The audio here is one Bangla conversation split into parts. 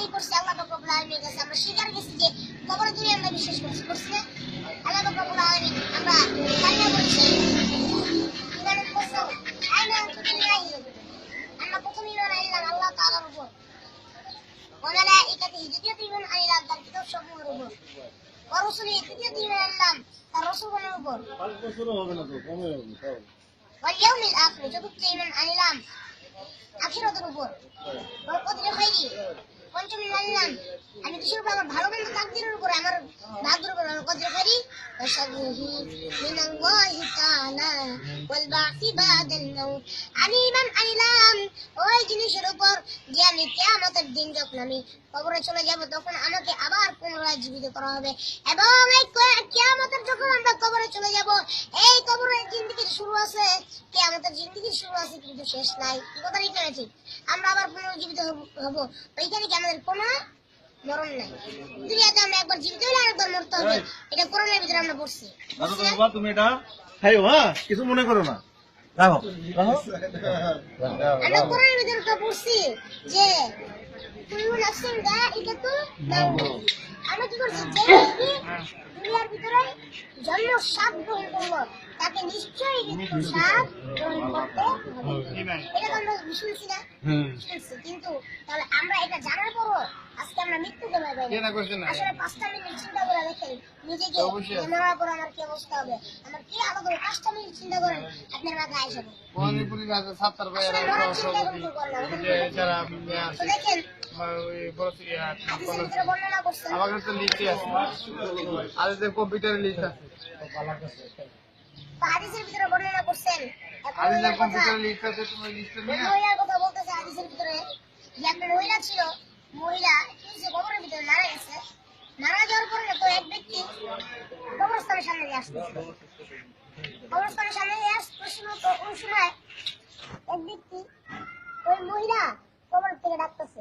ই করছি আল্লাহ পাক রব্বুল আলামিনের কাছে আমরা স্বীকার করছি যে কবরের দুনিয়া আমরা বিশ্বাস করছি না আল্লাহ পাক রব্বুল আলামিন আমরা কান্না করছি ইমানের কসম আইনা তুমিল্লাহি আমরা প্রথমে ইমান আনলাম আল্লাহ তাআলার উপর ওয়ালাইকাতিহি দ্বিতীয়ত ইমান আনলাম তার কিতাব সমূহের উপর ওয়া রাসূলিহি তৃতীয়ত ইমান আনলাম তার রাসূলগণের উপর 5 বছরও হবে না তো কমে হবে তাও ওয়াল ইয়াউমিল আখির চতুর্থ ইমান আনলাম আখিরাতের উপর ওয়াল কদরি খাইরি পঞ্চম ইমান আনলাম আমি কিসের উপর আমার ভালো মন্দ তাকদীরের উপর আমার ভাগ্যের উপর কদরি খাইরি ওয়া শাররিহি মিনাল্লাহি তাআলা ওয়াল বা'সি বাদাল মাউত আমি ইমান আনলাম ওই জিনিসের উপর যে আমি কিয়ামতের দিন যখন আমি কবরে চলে যাব তখন আমাকে আবার পুনরায় জীবিত করা হবে এবং এই কিয়ামতের যখন আমরা কবরে চলে যাব এই কবরের জিন্দেগি শুরু আছে কিয়ামতের জিন্দেগি শুরু আছে কিন্তু শেষ নাই কি কথা ঠিক না ঠিক আমরা আবার পুনর্জীবিত হব ওইখানে কি আমাদের কোনো মরণ নাই দুনিয়াতে আমরা একবার জীবিত হলে আরেকবার মরতে হবে এটা কোরআনের ভিতরে আমরা পড়ছি দাদু বাবা তুমি এটা খাইও হ্যাঁ কিছু মনে করো না রাখো রাখো আমরা কোরআনের ভিতরে তো পড়ছি যে কুল্লু নাফসিন যায়িকাতুল মাউত আমরা কি করছি যে ব্যক্তি দুনিয়ার ভিতরে জন্ম স্বাদ গ্রহণ করলো তাকে নিশ্চয়ই মৃত্যুর স্বাদ গ্রহণ করতে হবে এটা তো আমরা শুনছি না শুনছি কিন্তু তাহলে আমরা এটা জানার পরও আজকে আমরা মৃত্যুকে ভয় পাই না আসলে 5টা মিনিট চিন্তা করে দেখেন নিজেকে মরার পর আমার কি অবস্থা হবে আমার কি আলাদা 5টা মিনিট চিন্তা করেন আপনার মাথায় আসবে দেখেন বর্ণনা করছেন আমাদের তো লিখে আছে আদের কম্পিউটারে লিখে আছে হাদিসের ভিতরে বর্ণনা করছেন আদের কম্পিউটারে লিখে আছে তুমি লিখতে নিয়ে মহিলার কথা বলতেছে হাদিসের ভিতরে যে একটা মহিলা ছিল মহিলা কিছু কবরের ভিতরে মারা গেছে মারা যাওয়ার পরে তো এক ব্যক্তি কবরস্থানের সামনে দিয়ে আসতেছে কবরস্থানের সামনে দিয়ে আসতেছিল তো ওই সময় এক ব্যক্তি ওই মহিলা কবর থেকে ডাকতেছে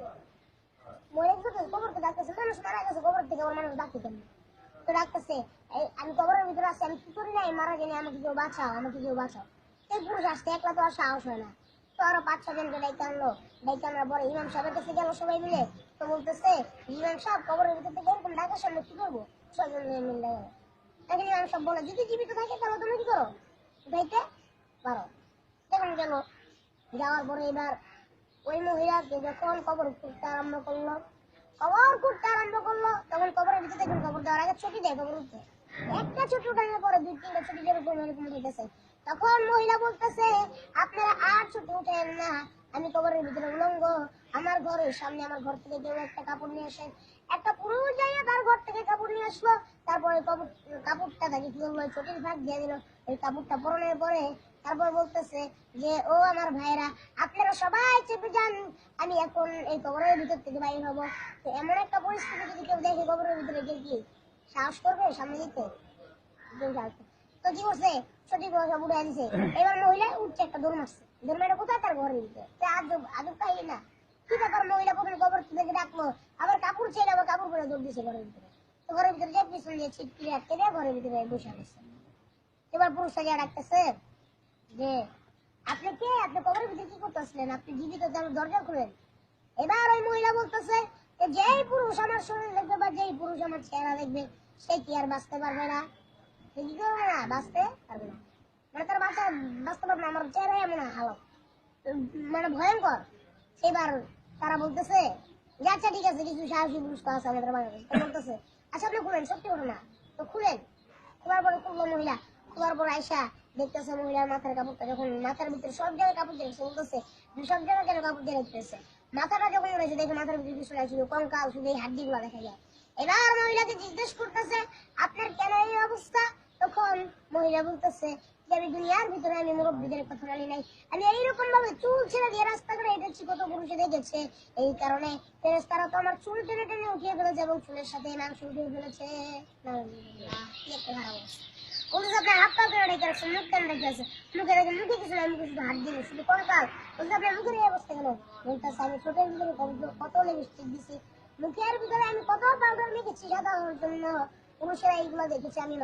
মহিলা কবর থেকে ডাকতেছে মানুষ মারা গেছে কবর থেকে ওর মানুষ ডাকতে কেন তো ডাকতেছে আমি কবরের ভিতরে আছি আমি কি করি না মারা গেলে আমাকে কেউ বাঁচাও এই পুরুষ আসতে একলা তো আর সাহস হয় না তো আরো 5-6 জনকে ডাইতে আনলো ডাইতে আনার পরে ইমাম সাহেবের কাছে গেল সবাই মিলে তো বলতেছে ইমাম সাহেব কবরের ভিতর থেকে এরকম ডাকার সামনে কি করবো 6 জন মিলে গেল এখন ইমাম সাহেব বলে যদি জীবিত থাকে তাহলে তুমি কি করো ডাইতে পারো তখন গেল যাওয়ার পরে এবার ওই মহিলাকে যখন কবর খুঁড়তে আরম্ভ করলো তখন কবরের ভিতরে দেখুন কবর দেওয়ার আগে ছুটি দেয় কবর উঠতে একটা ছুটি উঠানোর পরে 2-3টা ছুটি যেরকম এরকম উঠেছে তখন মহিলা বলতেছে আপনারা আর ছুটি উঠেন না আমি কবরের ভিতরে উলঙ্গ আমার ঘরের সামনে আমার ঘর থেকে কেউ একটা কাপড় নিয়ে আসেন একটা পুরুষ যাইয়া তার ঘর থেকে কাপড় নিয়ে আসলো তারপরে কাপড়টা তাকে কি করলো ছুটির ভাগ দিয়ে দিল ওই কাপড়টা পরনের পরে তারপর বলতেছে যে ও আমার ভাইরা আপনারা সবাই চেপে যান আমি এখন এই কবরের ভিতর থেকে বাইরে হবো তো এমন একটা পরিস্থিতি যদি কেউ দেখে কবরের ভিতরে গিয়ে কি সাহস করবে সামনে দিতে তো কি করছে সঠিক সব উঠে দিছে এবার মহিলা উঠছে একটা দৌড় মারছে দৌড় মারে কোথায় তার ঘরের ভিতরে আদব পাইলি না কি ব্যাপার মহিলা প্রথমে কবর থেকে ডাকলো আবার কাপড় ছেড়ে আবার কাপড় পরে দৌড় দিছে ঘরের ভিতরে তো ঘরের ভিতরে যে পিছন দিয়ে ছিটকিরে আটকে দেয় ঘরের ভিতরে বসে গেছে এবার পুরুষটা গিয়ে ডাকতেছে যে আপনি কে আপনি কবরের ভিতরে কি করতেছিলেন আপনি জীবিত দরজা খুলেন এবার ওই মহিলা বলতেছে যে যেই পুরুষ আমার শরীর দেখবে বা যেই পুরুষ আমার চেহারা দেখবে সে কি আর বাঁচতে পারবে না সে কি করবে না বাঁচতে পারবে না মানে তার বাঁচতে পারবে না আমার চেহারা এমন হালত মানে ভয়ঙ্কর সেবার তারা বলতেছে যে আচ্ছা ঠিক আছে কিছু সাহসী পুরুষ তো আছে আমাদের বাংলাদেশে বলতেছে আচ্ছা আপনি খুলেন সত্যি ঘটনা তো খুলেন খোলার পরে খুললো মহিলা খোলার পর আয়সা দেখতেছে মহিলার মাথার কাপড়টা যখন মাথার ভিতরে সব জায়গায় কাপড় দিয়ে বলতেছে সব জায়গায় কেন কাপড় দিয়ে রেখেছে মাথাটা যখন রয়েছে দেখে মাথার ভিতরে কিছু শুধু কঙ্কাল শুধু এই হাড্ডি গুলা দেখা যায় এবার মহিলাকে জিজ্ঞেস করতেছে আপনার কেন এই অবস্থা তখন মহিলা বলতেছে যে আমি দুনিয়ার ভিতরে আমি মুরব্বীদের কথা মানি নাই আমি এইরকম ভাবে চুল ছেড়ে দিয়ে রাস্তা করে হেঁটেছি কত পুরুষে দেখেছে এই কারণে ফেরেশতারা তো আমার চুল টেনে টেনে উঠিয়ে ফেলেছে এবং চুলের সাথে মাংস উঠিয়ে ফেলেছে আপনার হাত পা করে রেখে আছে মুখ কেন রেখে আছে মুখে রেখে মুখে কিছু না মুখে শুধু হাত দিলে শুধু কঙ্কাল বলছে আপনার মুখের এই অবস্থা কেন বলতেছে আমি ছোটের ভিতরে কত লিপস্টিক দিছি মুখের ভিতরে আমি কত পাউডার মেখেছি সাদা হওয়ার জন্য পুরুষেরা এইগুলো দেখেছি আমি